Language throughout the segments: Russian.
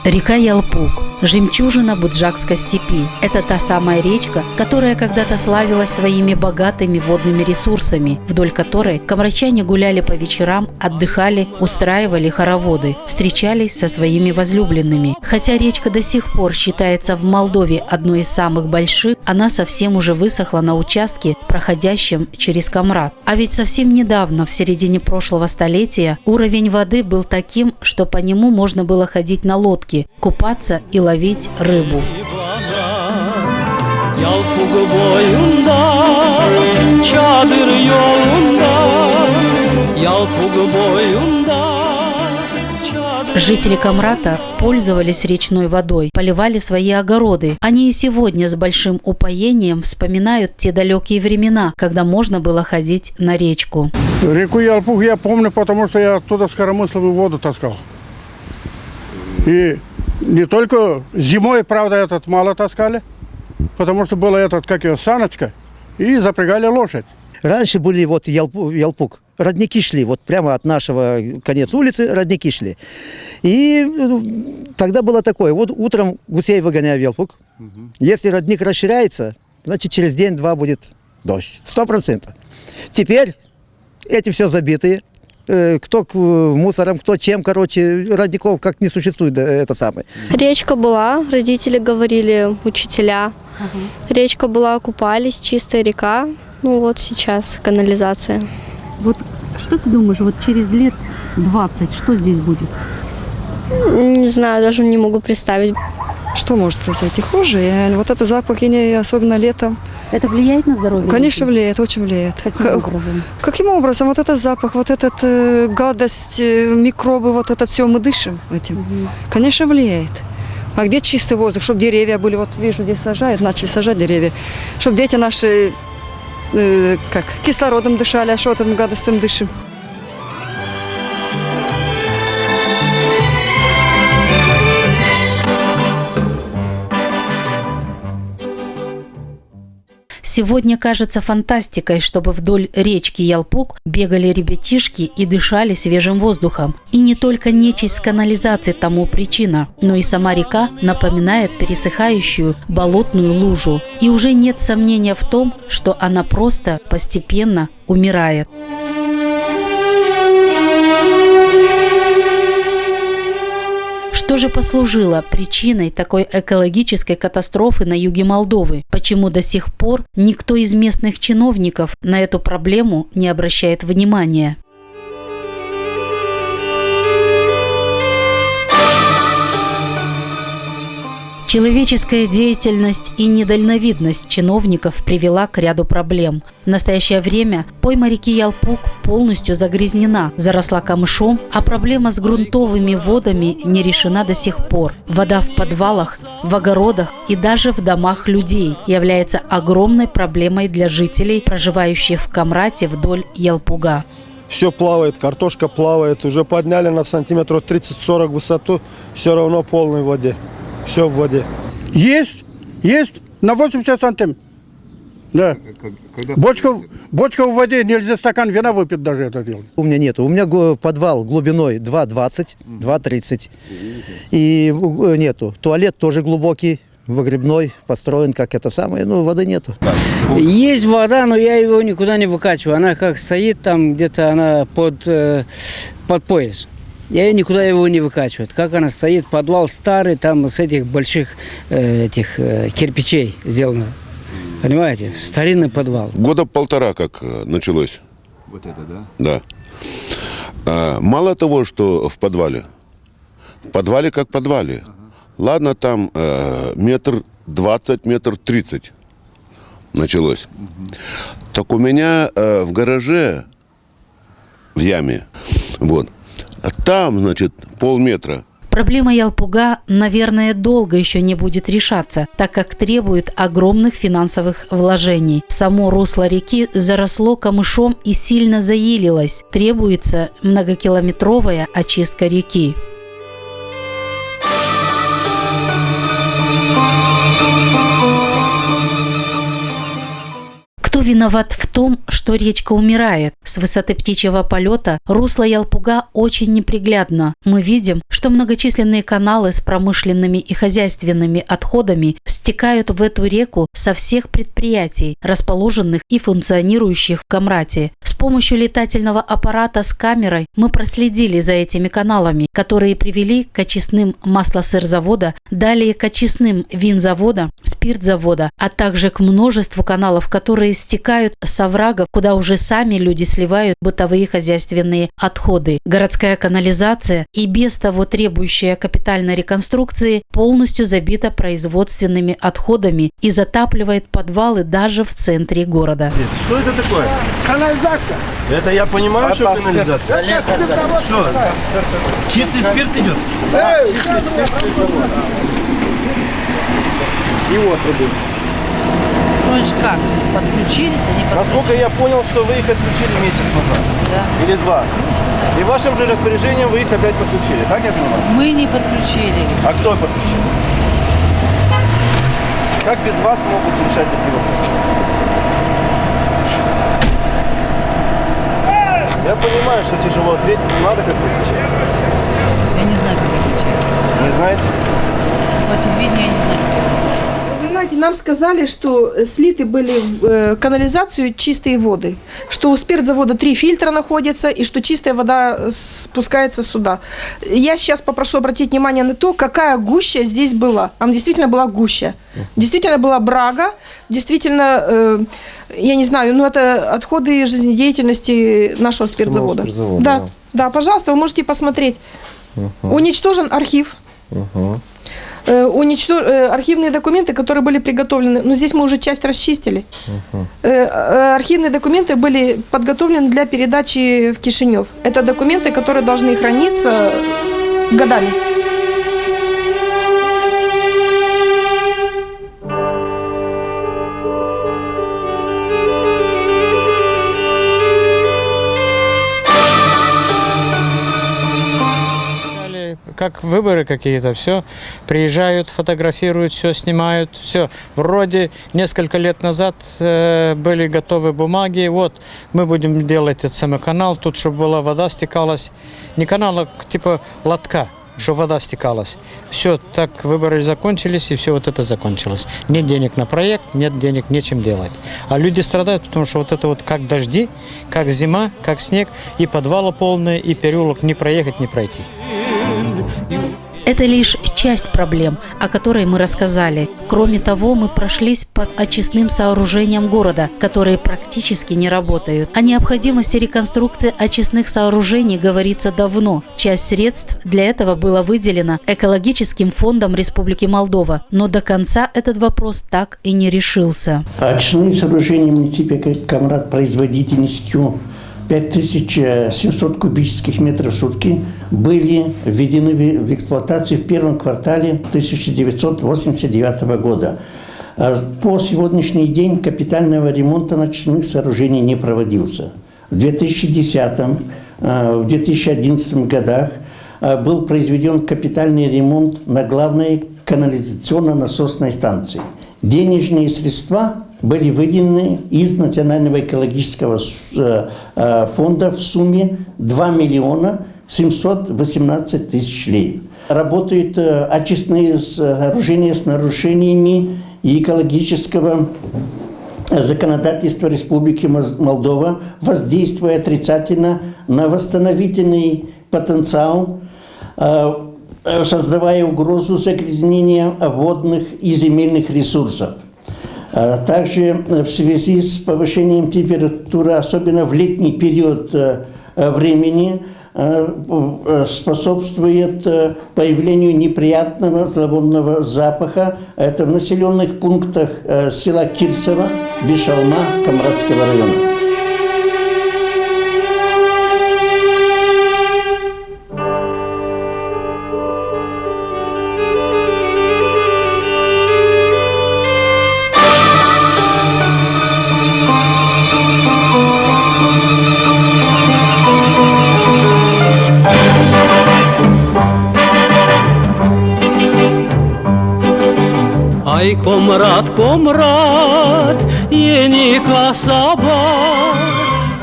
Река Ялпуг – жемчужина Буджакской степи. Это та самая речка, которая когда-то славилась своими богатыми водными ресурсами, вдоль которой камрачане гуляли по вечерам, отдыхали, устраивали хороводы, встречались со своими возлюбленными. Хотя речка до сих пор считается в Молдове одной из самых больших, она совсем уже высохла на участке, проходящем через Камрат. А ведь совсем недавно, в середине прошлого столетия, уровень воды был таким, что по нему можно было ходить на лодке, купаться и ловить рыбу. Жители Камрата пользовались речной водой, поливали свои огороды. Они и сегодня с большим упоением вспоминают те далекие времена, когда можно было ходить на речку. Реку Ялпуг я помню, потому что я оттуда с коромысловую воду таскал. И не только зимой, правда, мало таскали, потому что было саночка, и запрягали лошадь. Раньше были Ялпуг, родники шли, вот прямо от нашего конец улицы родники шли. И тогда было такое, вот утром гусей выгоняю в Ялпуг. Если родник расширяется, значит через день-два будет дождь, 100%. Теперь эти все забитые. Кто мусором, кто чем, родников как не существует, это самое. Речка была, родители говорили, учителя. Речка была, купались, чистая река. Ну вот сейчас канализация. Вот что ты думаешь, вот через лет 20, что здесь будет? Не знаю, даже не могу представить. Что может произойти? Хуже. Вот это запах, особенно летом. Это влияет на здоровье? Конечно, влияет, очень влияет. Каким образом? Каким образом? Вот этот запах, вот эта гадость, микробы, вот это все мы дышим этим. Конечно, влияет. А где чистый воздух? Чтобы деревья были, вот вижу, здесь сажают, начали сажать деревья. Чтобы дети наши кислородом дышали, а что вот этим гадостям дышим? Сегодня кажется фантастикой, чтобы вдоль речки Ялпуг бегали ребятишки и дышали свежим воздухом. И не только нечисть канализации тому причина, но и сама река напоминает пересыхающую болотную лужу. И уже нет сомнения в том, что она просто постепенно умирает. Что же послужило причиной такой экологической катастрофы на юге Молдовы? Почему до сих пор никто из местных чиновников на эту проблему не обращает внимания? Человеческая деятельность и недальновидность чиновников привела к ряду проблем. В настоящее время пойма реки Ялпуг полностью загрязнена, заросла камышом, а проблема с грунтовыми водами не решена до сих пор. Вода в подвалах, в огородах и даже в домах людей является огромной проблемой для жителей, проживающих в Камрате вдоль Ялпуга. Все плавает, картошка плавает, уже подняли на сантиметров 30-40 высоту, все равно в полной воде. Все в воде. Есть на 80 сантиметров. Да. Бочка в воде, нельзя стакан вина выпить даже это делать. У меня нету. У меня подвал глубиной 2,20, 2,30. И нету. Туалет тоже глубокий, выгребной, построен, как это самое, но воды нету. Есть вода, но я его никуда не выкачиваю. Она как стоит там, где-то она под пояс. Я никуда его не выкачиваю. Как она стоит, подвал старый, там с этих больших кирпичей сделано. Понимаете? Старинный подвал. Года полтора как началось. Вот это, да? Да. Мало того, что в подвале как в подвале. Ладно, там 1,20 метра, 1,30 метра началось. Так у меня в гараже, в яме, вот, там, значит, полметра. Проблема Ялпуга, наверное, долго еще не будет решаться, так как требует огромных финансовых вложений. Само русло реки заросло камышом и сильно заилилось. Требуется многокилометровая очистка реки. Кто виноват в том, что речка умирает. С высоты птичьего полета русло Ялпуга очень неприглядно. Мы видим, что многочисленные каналы с промышленными и хозяйственными отходами стекают в эту реку со всех предприятий, расположенных и функционирующих в Камрате. С помощью летательного аппарата с камерой мы проследили за этими каналами, которые привели к очистным маслосырзавода, далее к очистным винзавода, спиртзавода, а также к множеству каналов, которые стекают с оврагов, куда уже сами люди сливают бытовые хозяйственные отходы. Городская канализация, и без того требующая капитальной реконструкции, полностью забита производственными отходами и затапливает подвалы даже в центре города. Что это такое? Канализация. Это я понимаю, что канализация. Что? Чистый спирт идет? Да, чистый спирт идет. И вот трубы. Значит, как? Подключились, они подключились. Насколько я понял, что вы их отключили месяц назад. Да. Или 2. И вашим же распоряжением вы их опять подключили. Так я понимаю? Мы не подключили. А кто подключил? Как без вас могут решать такие вопросы? Я понимаю, что тяжело ответить, но надо как-то отвечать. Я не знаю, как отвечать. Не знаете? По телевидению я не знаю. Вы знаете, нам сказали, что слиты были в канализацию чистые воды, что у спиртзавода 3 фильтра находятся и что чистая вода спускается сюда. Я сейчас попрошу обратить внимание на то, какая гуща здесь была. Там действительно была гуща. Действительно была брага, действительно, я не знаю, но это отходы жизнедеятельности нашего спиртзавода. Да, да, пожалуйста, вы можете посмотреть. Уничтожен архив. Архивные документы, которые были приготовлены, но здесь мы уже часть расчистили. Архивные документы были подготовлены для передачи в Кишинев. Это документы, которые должны храниться годами. Как выборы какие-то, все, приезжают, фотографируют, все снимают, все. Вроде несколько лет назад были готовы бумаги, вот мы будем делать этот самый канал, тут, чтобы была вода стекалась, не канал, а типа лотка, чтобы вода стекалась. Все, так выборы закончились, и все вот это закончилось. Нет денег на проект, нет денег, нечем делать. А люди страдают, потому что вот это вот как дожди, как зима, как снег, и подвалы полные, и переулок не проехать, не пройти. Это лишь часть проблем, о которой мы рассказали. Кроме того, мы прошлись по очистным сооружениям города, которые практически не работают. О необходимости реконструкции очистных сооружений говорится давно. Часть средств для этого была выделена экологическим фондом Республики Молдова, но до конца этот вопрос так и не решился. Очистные сооружения муниципа Камрат производительностью 5700 кубических метров в сутки были введены в эксплуатацию в первом квартале 1989 года. По сегодняшний день капитального ремонта очистных сооружений не проводился. В 2010 в 2011 годах был произведен капитальный ремонт на главной канализационно-насосной станции. Денежные средства были выделены из Национального экологического фонда в сумме 2 миллиона 718 тысяч лей. Работают очистные сооружения с нарушениями экологического законодательства Республики Молдова, воздействуя отрицательно на восстановительный потенциал, создавая угрозу загрязнения водных и земельных ресурсов. Также в связи с повышением температуры, особенно в летний период времени, способствует появлению неприятного зловонного запаха. Это в населенных пунктах села Кирцево, Бешалма, Камратского района. Ай, комрад, комрад, ени касаба.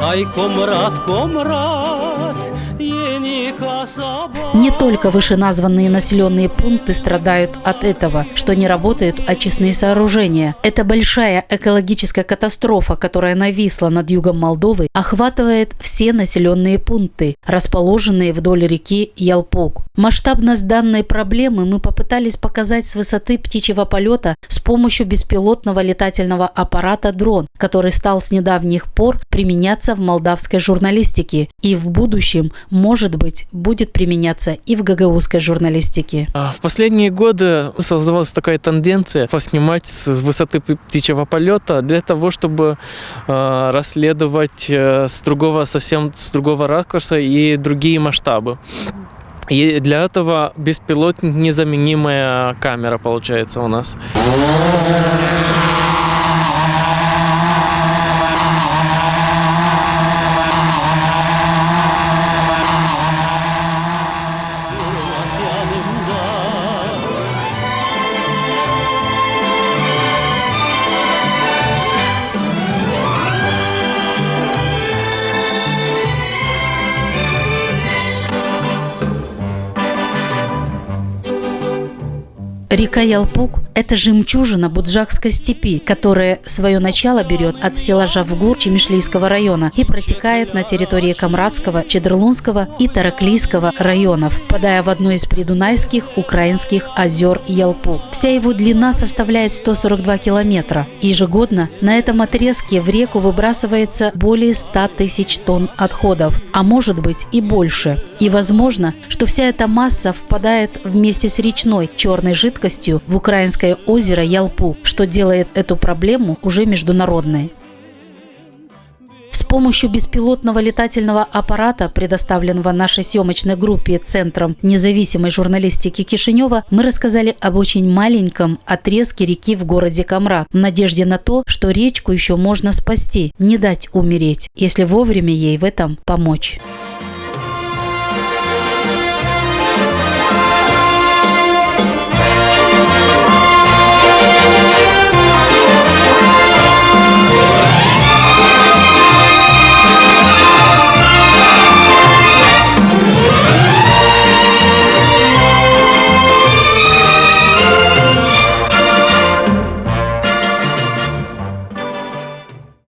Ай, комрад, комрад, ени касаба. Не только вышеназванные населенные пункты страдают от этого, что не работают очистные сооружения. Эта большая экологическая катастрофа, которая нависла над югом Молдовы, охватывает все населенные пункты, расположенные вдоль реки Ялпуг. Масштабность данной проблемы мы попытались показать с высоты птичьего полета с помощью беспилотного летательного аппарата «Дрон», который стал с недавних пор применяться в молдавской журналистике и в будущем, может быть, будет применяться и в гагаузской журналистике. В последние годы создавалась такая тенденция поснимать с высоты птичьего полета для того, чтобы расследовать совсем с другого ракурса и другие масштабы. И для этого беспилотник незаменимая камера получается у нас. Река Ялпуг – это жемчужина Буджакской степи, которая свое начало берет от села Жавгур Чемишлийского района и протекает на территории Камрадского, Чедрлунского и Тараклийского районов, впадая в одно из придунайских украинских озер Ялпуг. Вся его длина составляет 142 километра. Ежегодно на этом отрезке в реку выбрасывается более 100 тысяч тонн отходов, а может быть и больше. И возможно, что вся эта масса впадает вместе с речной черной жидкостью в украинское озеро Ялпуг, что делает эту проблему уже международной. С помощью беспилотного летательного аппарата, предоставленного нашей съемочной группе Центром независимой журналистики Кишинева, мы рассказали об очень маленьком отрезке реки в городе Камрад, в надежде на то, что речку еще можно спасти, не дать умереть, если вовремя ей в этом помочь.